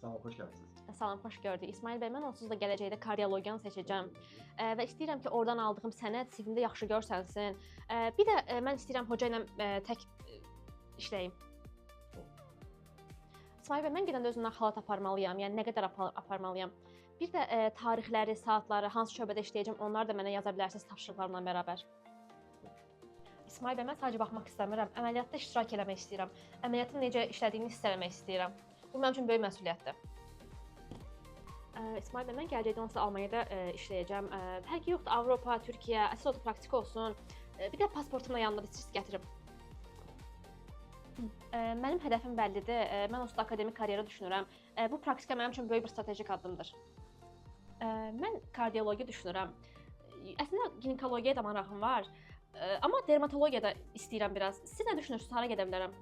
Sağ ol, xoş gəlmisiniz. Salam, xoş gördük. İsmail bəy, mən onsuz da gələcəkdə kardiologiyanı seçəcəm. Və istəyirəm ki, oradan aldığım sənəd CV-mdə yaxşı görsənsin. Bir də mən istəyirəm hoca ilə tək işləyim. İsmail bəy, mən gedəndə özümdən xalat aparmalıyam. Yəni nə qədər aparmalıyam? Bir də tarixləri, saatları, hansı şöbədə işləyəcəm, onları da mənə yaza bilərsiniz tapşırıqlarla bərabər. İsmail bəy, mən sadəcə baxmaq istəmirəm. Əməliyyatda iştirak eləmək istəyirəm. Əməliyyatın necə işlədiyini hiss eləmək istəyirəm. Bu mənim üçün böyük məsuliyyətdir. İsmail bəy, mən gələcəkdə onsuz Almaniyada işləyəcəm. Fərqi yoxdur, Avropa, Türkiyə, əsas odur praktik olsun. Bir də pasportumla yanımda risk gətirim. Mənim hədəfim bəllidir. Mən onsuz da akademik karyera düşünürəm. Bu praktika mənim üçün böyük bir strateji addımdır. Mən kardiologiya düşünürəm. Əslində ginekologiyaya da marağım var. Amma dermatologiyada istəyirəm biraz. Siz nə düşünürsünüz? Hara gedə bilərəm?